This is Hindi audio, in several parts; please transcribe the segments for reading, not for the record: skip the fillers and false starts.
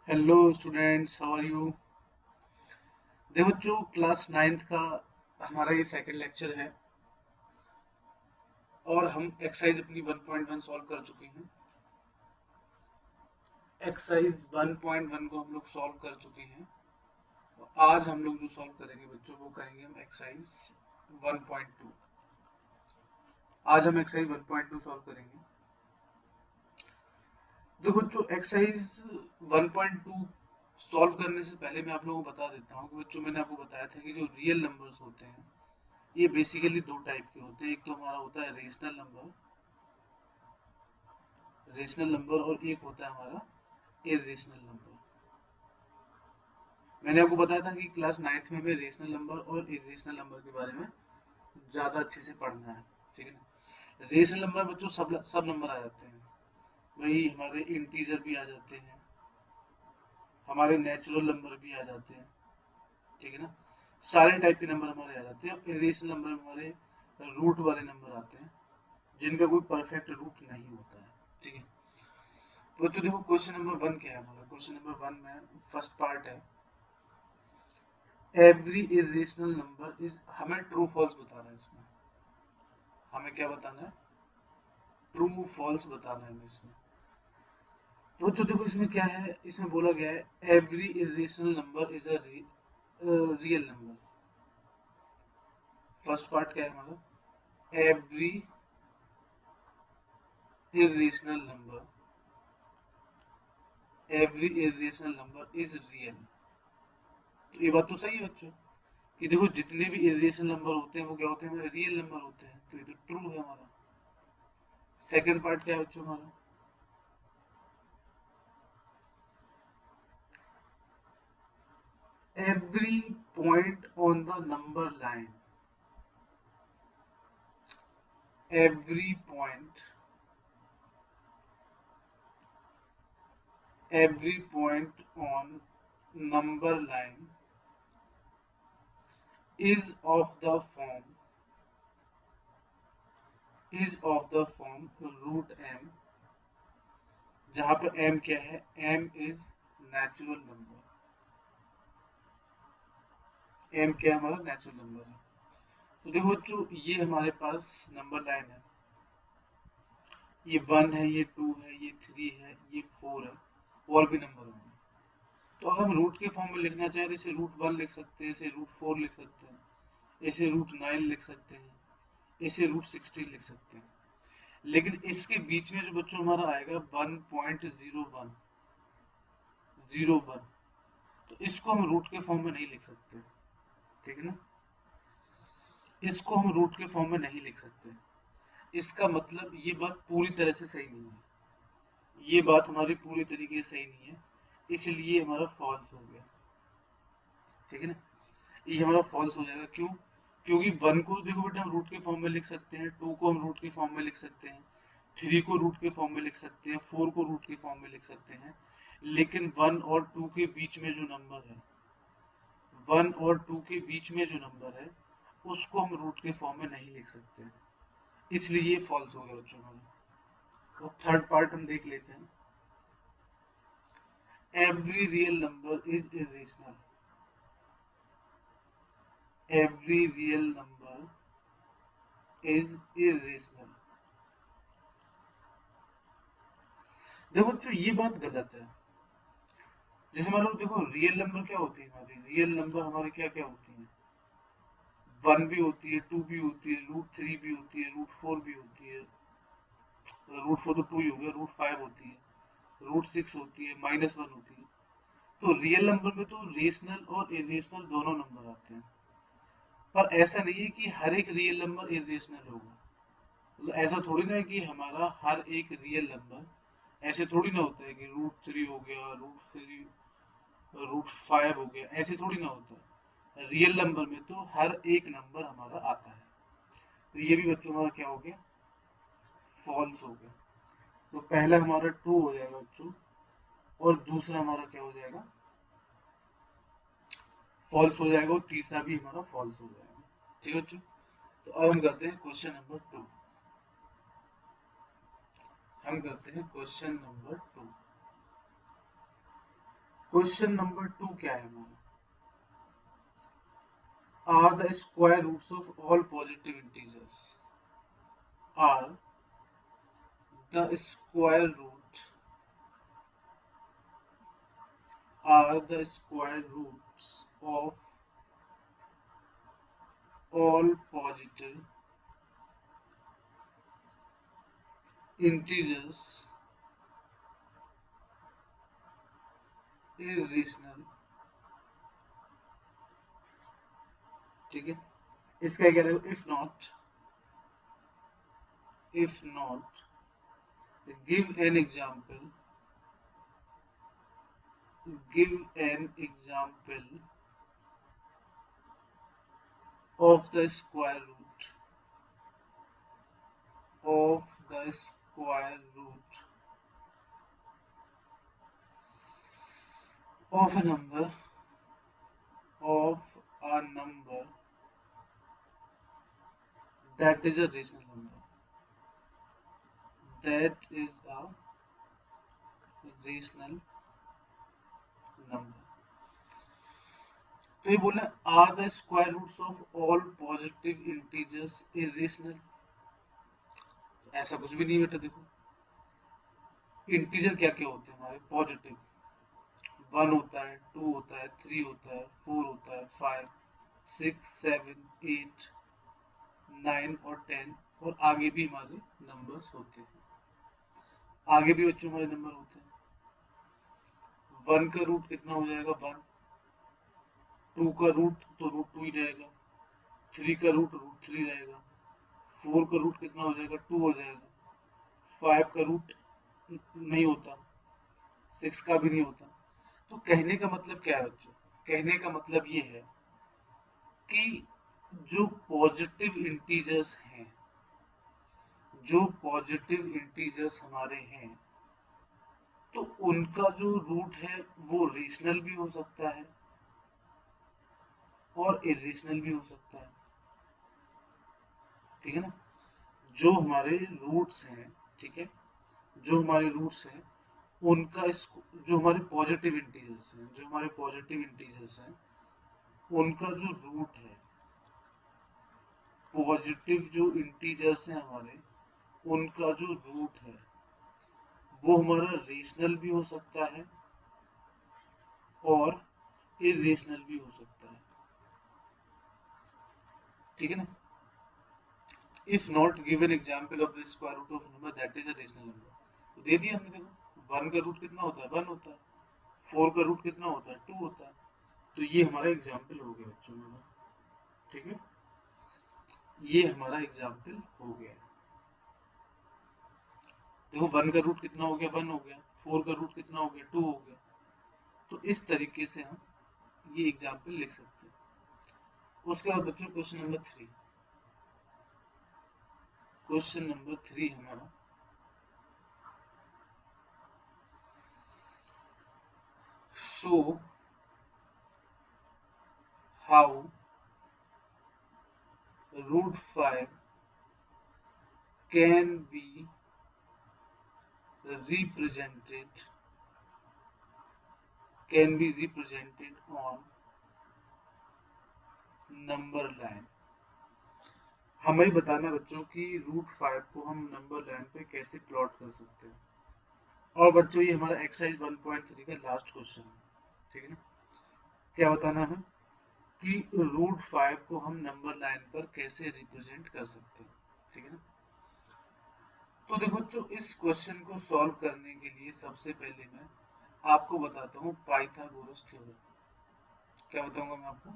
Hello students, how are you. देखो बच्चों, क्लास नाइन्थ का हमारा ये सेकंड लेक्चर है और हम एक्सरसाइज अपनी 1.1 सॉल्व कर चुके हैं। एक्सरसाइज 1.1 को हम लोग सॉल्व कर चुके हैं। आज हम लोग जो सॉल्व करेंगे बच्चों, वो करेंगे हम एक्सरसाइज 1.2। आज हम एक्सरसाइज 1.2 सॉल्व करेंगे। देखो बच्चों, एक्सरसाइज 1.2 सॉल्व करने से पहले मैं आप लोगों को बता देता हूँ कि बच्चों, मैंने आपको बताया था कि जो रियल नंबर्स होते हैं ये बेसिकली दो टाइप के होते हैं। एक तो हमारा होता है रेशनल नंबर और एक होता है हमारा इरेशनल नंबर। मैंने आपको बताया था कि क्लास नाइन्थ में हमें रेशनल नंबर और इरेशनल नंबर के बारे में ज़्यादा अच्छे से पढ़ना है, ठीक है ना। रेशनल नंबर बच्चों सब नंबर आ जाते हैं, वही हमारे इंटीजर भी आ जाते हैं, हमारे नेचुरल नंबर भी आ जाते हैं, ठीक है ना। सारे टाइप के नंबर हमारे आ जाते हैं। इरेशनल नंबर में हमारे रूट वाले नंबर आते हैं जिनका कोई परफेक्ट रूट नहीं होता है, ठीक है। तो बच्चों देखो, क्वेश्चन नंबर 1 क्या है हमारा। क्वेश्चन नंबर 1 में फर्स्ट पार्ट है, एवरी इरेशनल नंबर इज, हमें ट्रू फॉल्स बताना है इसमें। हमें क्या बताना है? ट्रू फॉल्स बताना है हमें इसमें। तो बच्चों देखो, इसमें क्या है, इसमें बोला गया है every irrational number is a real number. First part क्या है हमारा? Every irrational number, every irrational number is real. तो ये बात तो सही है बच्चों कि देखो, जितने भी इरेशनल नंबर होते हैं वो क्या होते हैं? हमारे रियल नंबर होते हैं। तो ये तो ट्रू है हमारा। सेकंड पार्ट क्या है बच्चों हमारा? every point on the number line, every point, every point on number line is of the form, is of the form root m, जहां पर m क्या है? m is natural number. m क्या है? हमारा नेचुरल नंबर है। तो देखो बच्चों, ये हमारे पास नंबर लाइन है, ये 1 है, ये 2 है, ये 3 है, ये 4 है, और भी नंबर होंगे। तो अगर हम रूट के फॉर्म में लिखना चाहें तो इसे रूट 1 लिख सकते हैं, इसे रूट 4 लिख सकते हैं, इसे रूट 9 लिख सकते हैं, इसे रूट 16 लिख सकते हैं। लेकिन इसके बीच में जो बच्चों हमारा आएगा 1.01, तो इसको हम रूट के फॉर्म में नहीं लिख सकते, ठीक है ना। इसको हम रूट के फॉर्म में नहीं लिख सकते। इसका मतलब ये बात पूरी तरह से सही नहीं है, ये बात हमारी पूरी तरीके से सही नहीं है, इसलिए हमारा फॉल्स हो गया, ठीक है ना। ये हमारा फॉल्स हो जाएगा। क्यों? क्योंकि 1 को देखो बेटा हम रूट के फॉर्म में लिख सकते हैं, 2 को हम रूट के फॉर्म में लिख सकते हैं, 3 को रूट के फॉर्म में लिख सकते हैं, 4 को रूट के फॉर्म में लिख सकते हैं। लेकिन 1 और 2 के बीच में जो नंबर है, 1 और 2 के बीच में जो नंबर है, उसको हम रूट के फॉर्म में नहीं लिख सकते, इसलिए ये फॉल्स हो गया बच्चों हमारा। तो थर्ड पार्ट हम देख लेते हैं, every real number is irrational, every real number is irrational. देखो बच्चों, ये बात गलत है। जैसे मान लो, देखो रियल नंबर क्या होती है हमारी, रियल नंबर हमारी क्या क्या होती है? 1 भी होती है, 2 भी होती है, रूट 3 भी होती है, रूट 4 भी होती है, रूट 4 तो 2 ही हो गया, रूट 5 होती है, रूट 6 होती है, -1 होती है। तो रियल नंबर में तो रेशनल और इरेशनल दोनों नंबर आते हैं, पर ऐसा नहीं है कि हर एक रियल नंबर इरेशनल होगा। मतलब ऐसा थोड़ी ना है कि हमारा हर एक रियल नंबर, ऐसे थोड़ी ना होता है कि रूट 3 हो गया, रूट 5 हो गया, ऐसे थोड़ी ना होता है। रियल नंबर में तो हर एक नंबर हमारा आता है। तो ये भी बच्चों हमारा क्या हो गया? फॉल्स हो गया। तो पहला हमारा ट्रू हो जाएगा बच्चों, और दूसरा हमारा क्या हो जाएगा? फॉल्स हो जाएगा, और तीसरा भी हमारा फॉल्स हो जाएगा, ठीक है बच्चों। तो अब हम करते हैं क्वेश्चन नंबर 2। हम करते हैं क्वेश्चन नंबर 2। क्वेश्चन नंबर 2 क्या है हमारा? Are the square roots of all positive integers are the square root are the square roots of all positive integers irrational. ठीक है, इसका क्या रहेगा? if not give an example of the square root of a number that is a rational number. That is a rational number. तो ये बोला are the square roots of all positive integers irrational. ऐसा कुछ भी नहीं बेटा. देखो इंटीजर क्या क्या होते हैं हमारे पॉजिटिव. 1 होता है, 2 होता है, 3 होता है, 4 होता है, 5, 6, 7, 8, 9 और 10 और आगे भी हमारे नंबर्स होते हैं. आगे भी बच्चों हमारे नंबर होते हैं. 1 का रूट कितना हो जाएगा? 1. 2 का रूट तो रूट 2 ही रहेगा. 3 का रूट 3 रहेगा. 4 का रूट कितना हो जाएगा? 2 हो जाएगा. 5 का रूट नहीं होता. 6 का भी नहीं होता. तो कहने का मतलब क्या है बच्चों? कहने का मतलब ये है कि जो पॉजिटिव इंटीजर्स हमारे हैं तो उनका जो रूट है वो रेशनल भी हो सकता है और इरेशनल भी हो सकता है. ठीक है ना. जो हमारे रूट्स हैं, ठीक है, जो हमारे रूट्स हैं उनका जो हमारे पॉजिटिव इंटीजर्स हैं उनका जो रूट है, पॉजिटिव जो इंटीजर्स हैं हमारे उनका जो रूट है वो हमारा रेशनल भी हो सकता है और इरेशनल भी हो सकता है. ठीक है ना. If not give an example of the square root of number that is a rational number. तो दे दिया हमने. देखो 1 का रूट कितना होता है? 1 होता है. 4 का रूट कितना होता है? 2 होता है. तो ये हमारा एग्जाम्पल हो गया बच्चों में. ठीक है, ये हमारा एग्जाम्पल हो गया. देखो 1 का रूट कितना हो गया? 1 हो गया. 4 का रूट कितना हो गया? 2 हो गया. तो इस तरीके से हम ये एग्जाम्पल लिख सकते हैं. उसके बाद बच्चों क्वेश्चन नंबर 3. क्वेश्चन नंबर 3 हमारा show how root 5 can be represented on number line. हमें बताना बच्चों कि रूट 5 को हम नंबर लाइन पे कैसे प्लॉट कर सकते हैं. और बच्चों ये हमारा एक्सरसाइज 1.3 का लास्ट क्वेश्चन है. ठीक है ना. क्या बताना है कि रूट 5 को हम नंबर लाइन पर कैसे रिप्रेजेंट कर सकते हैं. ठीक है ना. तो देखो बच्चों इस क्वेश्चन को सॉल्व करने के लिए सबसे पहले मैं आपको बताता हूँ पाइथागोरस थ्योरम. क्या बताऊंगा मैं आपको?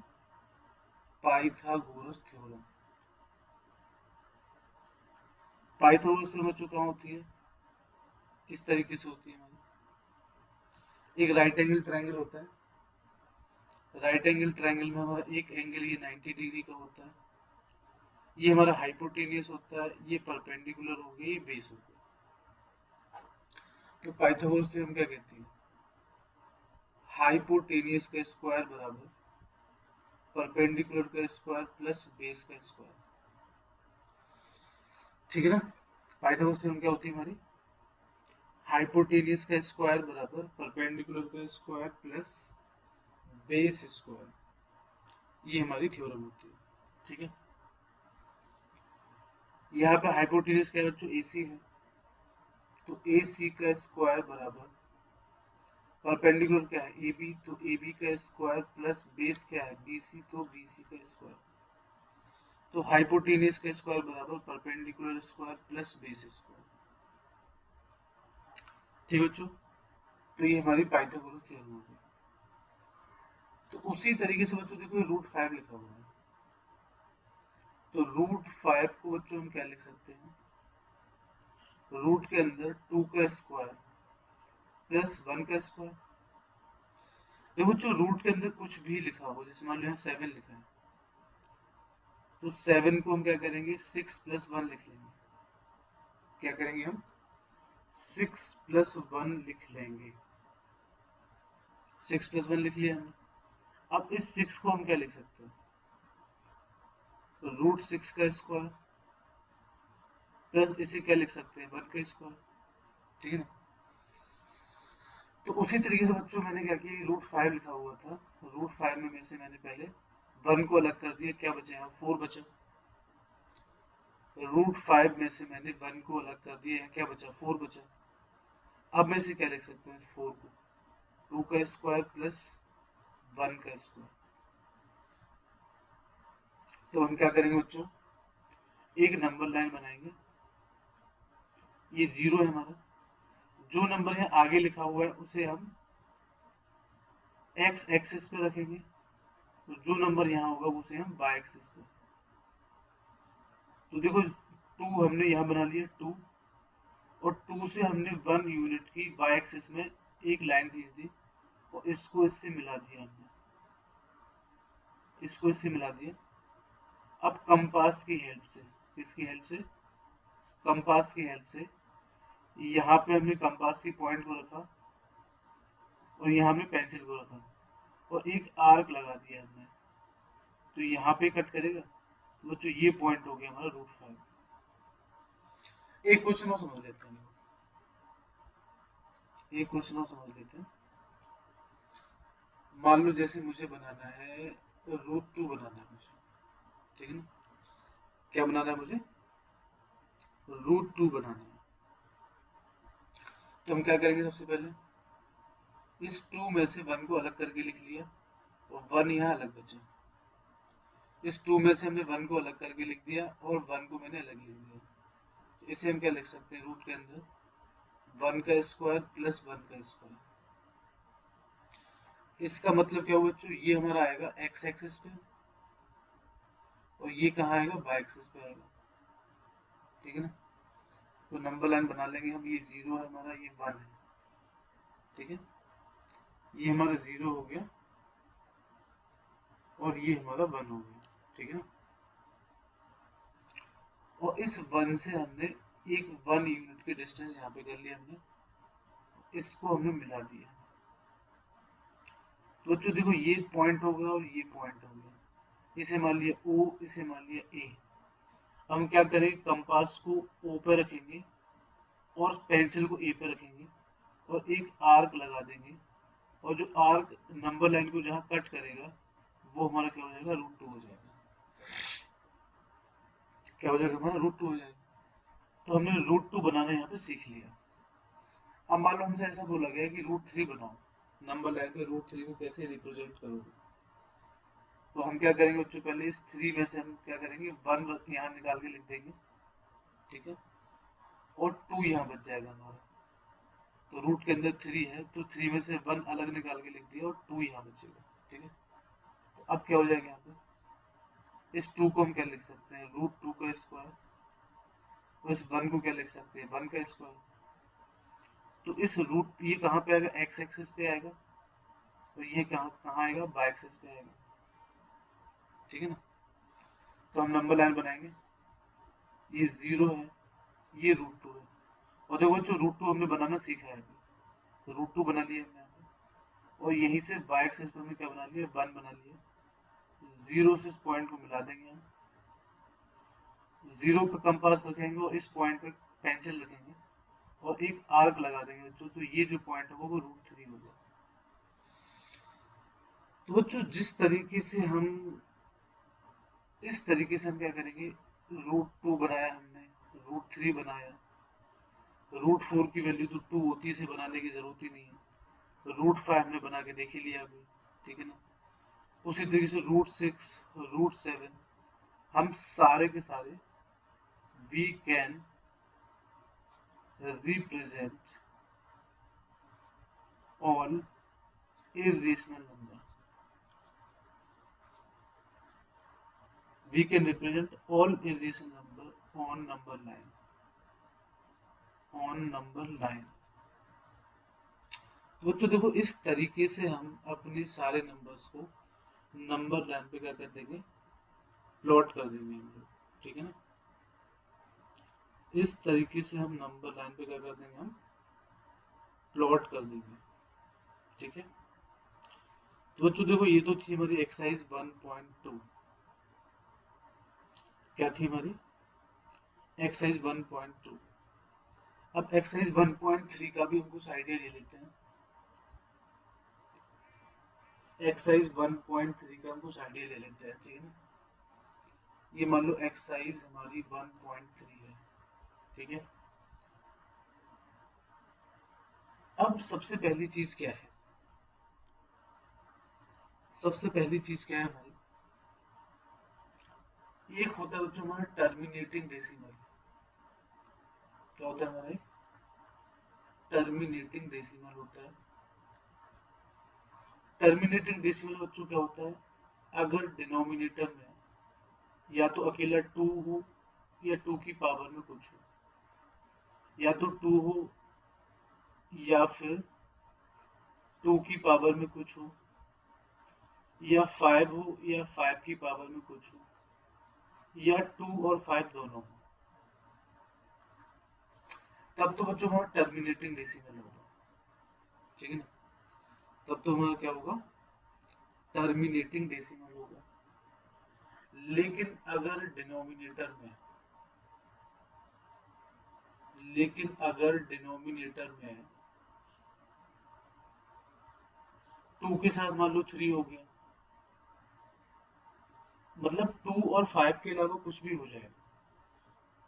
Pythagoras theorem. पाइथागोरस थ्योरम बच्चों कहाँ होती है? इस तरीके से होती है हमारी. एक राइट एंगल ट्रायंगल होता है. राइट एंगल ट्रायंगल में हमारा एक एंगल ये 90 डिग्री का होता है. ये हमारा हाइपोटेनियस होता है. ये परपेंडिकुलर हो गया, ये बेस हो गया. तो पाइथागोरस थ्योरम क्या कहती है? हाइपोटेनियस का स्क्वायर बराबर परपेंडिकुलर का स्क्वायर प्लस बेस का स्क्वायर. ठीक है ना. पाइथागोरस थ्योरम क्या होती है हमारी? हाइपोटेनियस का स्क्वायर बराबर परपेंडिकुलर का स्क्वायर प्लस बेस स्क्वायर, ये हमारी थ्योरम होती है। ठीक है, यहाँ पे हाइपोटेनियस क्या है बच्चों, AC है, तो AC का स्क्वायर बराबर परपेंडिकुलर क्या है AB, तो AB का स्क्वायर प्लस बेस क्या है BC, तो BC का स्क्वायर, तो हाइपोटेनियस का स्क्वायर बराबर perpendicular square plus base square. ठीक है बच्चों, तो ये हमारी पाइथागोरस थ्योरम हो गई। तो उसी तरीके से बच्चों देखो √5 लिखा हुआ है, तो √5 को बच्चों हम क्या लिख सकते हैं, रूट के अंदर 2 का स्क्वायर प्लस 1 का स्क्वायर। देखो बच्चों रूट के अंदर कुछ भी लिखा हो, जैसे मान लो यहाँ 7 लिखा है, तो 7 को हम क्या करेंगे 6 + 1 लिख लेंगे। क्या करेंगे हम 6 + 1 लिख लेंगे। 6 + 1 लिख लिया हमने। अब इस 6 को हम क्या लिख सकते हैं, √6 का स्क्वायर प्लस इसे क्या लिख सकते हैं 1 का स्क्वायर। ठीक है ना, तो उसी तरीके से बच्चों मैंने क्या किया, √5 लिखा हुआ था, √5 में से मैंने पहले 1 को अलग कर दिया, क्या बचा यहाँ 4 बचा। √5 में से मैंने 1 को अलग कर दिया, यहाँ क्या बचा 4 बचा। अब मैं इसे क्या लिख सकता हूँ 4 को 2 का स्क्वायर प्लस 1 का स्क्वायर। तो हम क्या करेंगे बच्चों, एक नंबर लाइन बनाएंगे, ये 0 है हमारा, जो नंबर यहाँ आगे लिखा हुआ है उसे हम x एक्सिस पे रखेंगे, तो जो नंबर यहाँ होगा उसे हम y एक्सिस पे। तो देखो 2 हमने यहाँ बना लिया 2, और 2 से हमने 1 यूनिट की y एक्सिस में एक लाइन खींच दी, और इसको इससे मिला दिया हमने, इसको इससे मिला दिया। अब कंपास की हेल्प से, किसकी हेल्प से, कंपास की हेल्प से यहाँ पे हमने कंपास की पॉइंट को रखा, और यहाँ हमने पेंसिल को रखा, और एक आर्क लगा दिया हमने, तो यहाँ पे कट करेगा। तो बच्चों ये पॉइंट हो गया हमारा √5। एक क्वेश्चन और समझ लेते हैं, एक क्वेश्चन और समझ लेते हैं। मान लो जैसे मुझे बनाना है √2 बनाना है मुझे, ठीक है ना, क्या बनाना है मुझे, √2 बनाना है। तो हम क्या करेंगे, सबसे पहले इस 2 में से 1 को अलग करके लिख लिया, और 1 यहाँ अलग बचा। इस 2 में से हमने 1 को अलग करके लिख दिया, और 1 को मैंने अलग लिख दिया। तो इसे हम क्या लिख सकते हैं, रूट के अंदर 1 का स्क्वायर प्लस 1 का स्क्वायर। इसका मतलब क्या हुआ बच्चों, ये हमारा आएगा x एक्सिस पे, और ये कहाँ आएगा y एक्सिस पे आएगा। ठीक है ना, तो नंबर लाइन बना लेंगे हम, ये 0 है हमारा, ये 1 है। ठीक है, ये हमारा 0 हो गया, और ये हमारा 1 हो गया। ठीक है ना, और इस 1 से हमने एक 1 यूनिट के डिस्टेंस यहाँ पे कर लिया हमने, इसको हमने मिला दिया। तो बच्चों देखो ये पॉइंट होगा और ये पॉइंट होगा, इसे मान लिया O, इसे मान लिया A। हम क्या करेंगे, कंपास को O पे रखेंगे, और पेंसिल को A पे रखेंगे, और एक आर्क लगा देंगे, और जो आर्क नंबर लाइन को जहाँ कट करेगा वो हमारा क्या हो जाएगा, √2 हो जाएगा। क्या हो जाएगा हमारा, √2 हो जाएगा। तो हमने √2 बनाना यहाँ पे सीख लिया। अब मान लो हमसे ऐसा बोला गया कि √3 बनाओ, नंबर लाइन पे √3 को कैसे रिप्रेजेंट करोगे। तो हम क्या करेंगे बच्चों, पहले इस 3 में से हम क्या करेंगे 1 यहाँ निकाल के लिख देंगे। ठीक है, और 2 यहाँ बच जाएगा हमारा, तो रूट के अंदर 3 है, तो 3 में से 1 अलग निकाल के लिख दिया, और 2 यहाँ बचेगा। ठीक है, तो अब क्या हो जाएगा यहाँ पे, इस 2 को हम क्या लिख सकते हैं, √2 का स्क्वायर, और इस 1 को क्या लिख सकते हैं 1 का स्क्वायर। तो इस रूट, ये कहाँ पे आएगा, x एक्सिस पे आएगा, और ये कहाँ कहाँ आएगा, y एक्सिस पे आएगा। ठीक है ना, तो हम नंबर लाइन बनाएंगे, ये 0 है, ये √2 है, और देखो जो √2 हमने बनाना सीखा है अभी, तो √2 बना लिया हमने, और यहीं से y एक्सिस पर हमने क्या बना लिया, 1 बना लिया। 0 से इस पॉइंट को मिला देंगे हम, 0 पे कंपास रखेंगे, और इस पॉइंट पे पेंसिल रखेंगे, और एक आर्क लगा देंगे बच्चों, तो ये जो पॉइंट होगा वो √3 होगा। तो बच्चों इस तरीके से हम क्या करेंगे, √2 बनाया हमने, √3 बनाया, √4 की वैल्यू तो 2 होती है, इसे बनाने की जरूरत ही नहीं है, √5 हमने बना के देख ही लिया अभी, ठीक है ना। उसी तरीके से √6, √7, हम सारे के सारे we can represent all irrational number. We can represent all irrational number on number line. On number line. तो बच्चों देखो, इस तरीके से हम अपने सारे नंबर्स को नंबर लाइन पे क्या कर देंगे, प्लॉट कर देंगे हम लोग, ठीक है ना। इस तरीके से हम नंबर लाइन पे क्या कर देंगे, हम प्लॉट कर देंगे, ठीक है। तो बच्चों देखो, ये तो थी हमारी एक्सरसाइज 1.2। क्या थी हमारी एक्सरसाइज 1.2। अब एक्सरसाइज 1.3 का भी हम कुछ आइडिया ले लेते हैं। एक्सरसाइज 1.3 का हम कुछ आइडिया ले लेते हैं, ठीक है ना। ये मान लो एक्सरसाइज हमारी 1.3 है, ठीक है। अब सबसे पहली चीज क्या है, सबसे पहली चीज क्या है हमारी, एक होता है बच्चों हमारा टर्मिनेटिंग डेसिमल। क्या होता है हमारा, टर्मिनेटिंग डेसिमल होता है। टर्मिनेटिंग डेसिमल बच्चों क्या होता है, अगर डिनोमिनेटर में या तो अकेला 2 हो या 2 की पावर में कुछ हो, या तो 2 हो या फिर 2 की पावर में कुछ हो, या 5 हो या 5 की पावर में कुछ हो, या 2 और 5 दोनों हो, तब तो बच्चों हमारा टर्मिनेटिंग डेसिमल होगा, ठीक है ना। तब तो हमारा क्या होगा, टर्मिनेटिंग डेसिमल होगा। लेकिन अगर डिनोमिनेटर में लेकिन अगर डिनोमिनेटर में 2 के साथ मान लो 3 हो गया, मतलब 2 और 5 के अलावा कुछ भी हो जाए,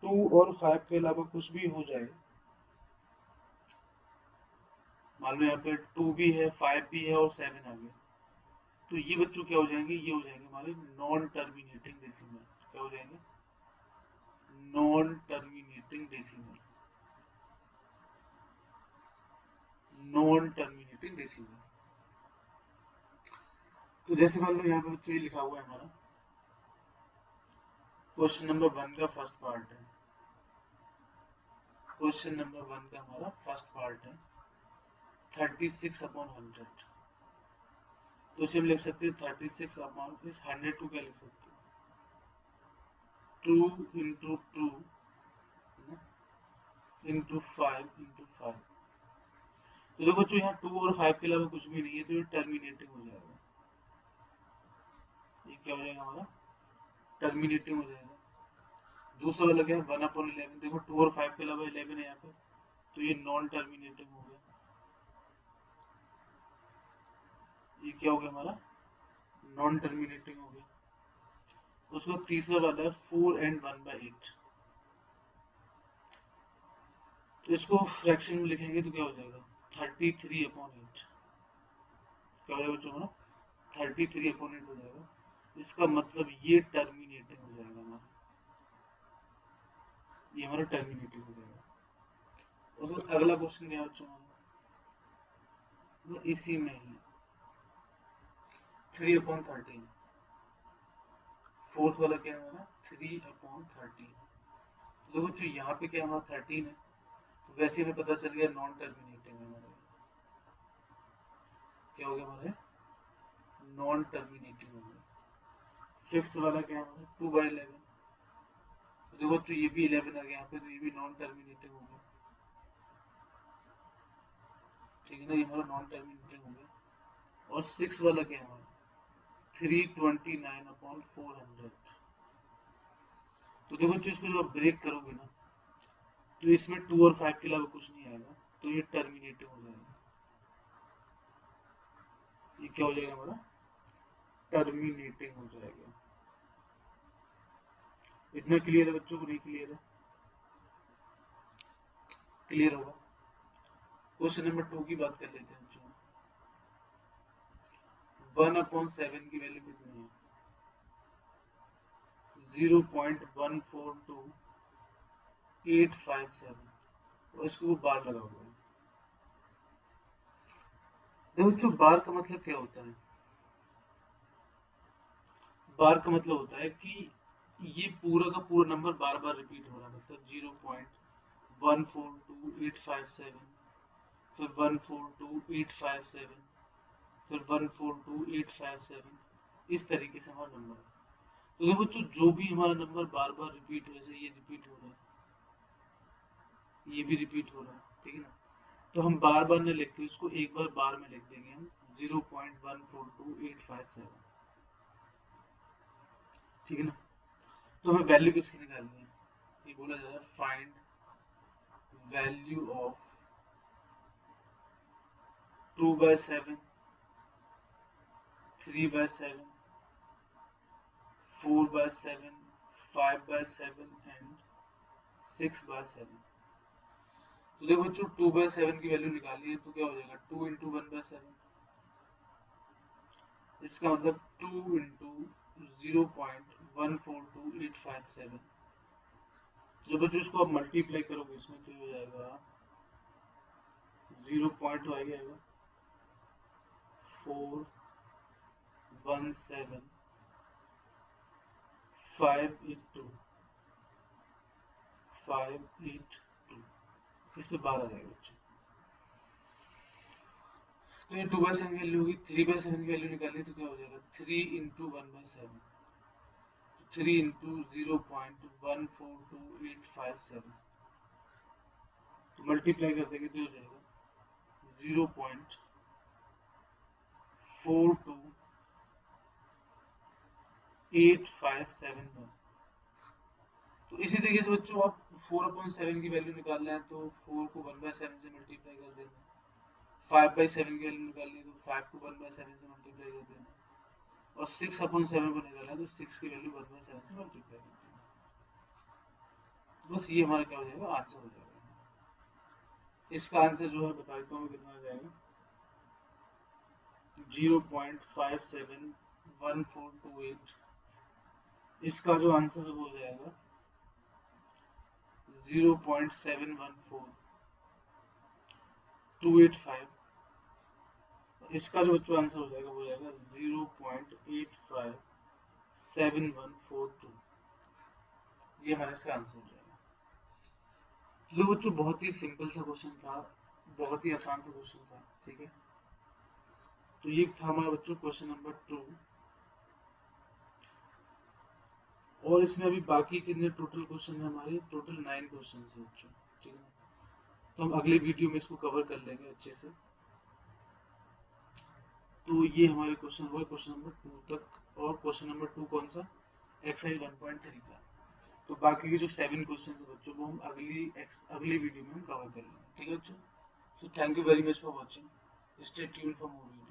2 और 5 के अलावा कुछ भी हो जाए, मान लो यहाँ पे 2 भी है, 5 भी है और 7 आ गया, तो ये बच्चों क्या हो जाएंगे, ये हो जाएंगे हमारे नॉन टर्मिनेटिंग डेसिमल। क्या हो जाएंगे, non terminating decimal, non terminating decimal. तो जैसे मान लो यहाँ पे बच्चों ये लिखा हुआ है हमारा, क्वेश्चन नंबर 1 का फर्स्ट पार्ट है, क्वेश्चन नंबर 1 का हमारा फर्स्ट पार्ट है 36/100। तो इसे हम लिख सकते हैं 36/100 को क्या लिख सकते हैं, 2 into 2 into 5 into 5। तो देखो बच्चों, यहाँ 2 और 5 के अलावा कुछ भी नहीं है, तो ये टर्मिनेटिंग हो जाएगा। ये क्या हो जाएगा हमारा, टर्मिनेटिंग हो जाएगा। दूसरा वाला क्या है, 1/11। देखो 2 और 5 के अलावा 11 है यहाँ पे, तो ये नॉन टर्मिनेटिंग हो गया। ये क्या हो गया हमारा, नॉन टर्मिनेटिंग हो गया। उसके बाद तीसरा वाला है 4 and 1/8। तो इसको फ्रैक्शन में लिखेंगे तो क्या हो जाएगा, 33/8। क्या हो जाएगा बच्चों हमारा, 33/8 हो जाएगा। इसका मतलब ये टर्मिनेटिंग हो जाएगा हमारा, ये हमारा टर्मिनेटिंग हो जाएगा। उसके बाद अगला क्वेश्चन क्या है बच्चों हमारा, तो इसी में ही 3/13। फोर्थ वाला क्या है हमारा, 3/13। तो देखो बच्चों, यहाँ पे क्या हमारा 13 है, तो वैसे हमें पता चल गया नॉन टर्मिनेटिंग है हमारा। क्या हो गया हमारे, नॉन टर्मिनेटिंग हो गया। फिफ्थ वाला क्या है हमारा, 2/11। तो देखो बच्चों, ये भी 11 आ गया यहाँ पे, तो ये भी नॉन टर्मिनेटिंग हो गया, ठीक है ना, ये हमारा नॉन टर्मिनेटिंग हो गया। और 6 वाला क्या है हमारा, 329/400। तो देखो बच्चों, इसको जब आप ब्रेक करोगे ना, तो इसमें 2 और 5 के अलावा कुछ नहीं आएगा, तो ये टर्मिनेटिव हो जाएगा। ये क्या हो जाएगा हमारा? टर्मिनेटिंग हो जाएगा। इतना क्लियर है बच्चों को? नहीं क्लियर है? क्लियर होगा। क्वेश्चन नंबर 2 की बात कर लेते हैं बच्चों। 1/7 की वैल्यू कितनी है? 0.142857, और इसको वो बार लगा हुआ है। देखो बच्चों, बार का मतलब क्या होता है? बार का मतलब होता है कि ये पूरा का पूरा नंबर बार बार रिपीट हो रहा है, मतलब 0.142857, फिर 142857, फिर 142857, इस तरीके से हमारा नंबर है। तो देखो बच्चों, जो भी हमारा नंबर बार बार रिपीट हो, जैसे ये रिपीट हो रहा है, ये भी रिपीट हो रहा है, ठीक है ना? तो हम बार बार न लिख के उसको एक बार बार में लिख देंगे हम 0.142857, ठीक है ना? तो हमें वैल्यू किसकी निकालनी है? ये बोला जा रहा है फाइंड वैल्यू ऑफ 2/7, 3/7, 4/7, 5/7 एंड 6/7। तो देखो बच्चों, 2/7 की वैल्यू निकाली है, तो क्या हो जाएगा? 2 इंटू 1/7, इसका मतलब 2 इंटू 0.142857। जब बच्चों इसको आप मल्टीप्लाई करोगे इसमें, तो हो जाएगा 0.417582582, इस पे 12 आ जाएगा बच्चों। तो ये 2/7 की वैल्यू होगी। 3/7 की वैल्यू निकालिए, तो क्या हो जाएगा? 3 इंटू 1/7, 3 इंटू 0.142857, तो मल्टीप्लाई कर देंगे तो हो जाएगा 0.428571। तो इसी तरीके से बच्चों, आप 4/7 की वैल्यू निकालना है तो 4 को 1/7 से मल्टीप्लाई कर देना। 5/7 की वैल्यू निकालनी है तो 5 को 1/7 से मल्टीप्लाई कर देना। और 6/7 को निकालना है तो 6 की वैल्यू 1/7 से मल्टीप्लाई कर देना। बस ये हमारा क्या हो जाएगा? आंसर हो जाएगा। इसका आंसर जो है बता देता हूँ कितना आ जाएगा। 0.571428। इसका जो आंसर हो जाएगा 0.714285। इसका जो बच्चों आंसर हो जाएगा वो हो जाएगा 0.857142। ये हमारा इसका आंसर हो जाएगा। तो बच्चों, बहुत ही सिंपल सा क्वेश्चन था, बहुत ही आसान सा क्वेश्चन था, ठीक है? तो ये था हमारा बच्चों क्वेश्चन नंबर 2। और इसमें अभी बाकी कितने टोटल क्वेश्चन है हमारे? टोटल 9 क्वेश्चन है बच्चों, ठीक है? तो हम अगले वीडियो में इसको कवर कर लेंगे अच्छे से। तो ये हमारे क्वेश्चन हुए क्वेश्चन नंबर 2 तक। और क्वेश्चन नंबर 2 कौन सा? एक्सरसाइज 1.3 का। तो बाकी के जो 7 क्वेश्चन है बच्चों को हम अगली वीडियो में हम कवर कर लेंगे, ठीक है बच्चों? So thank you very much for watching. Stay tuned for more video.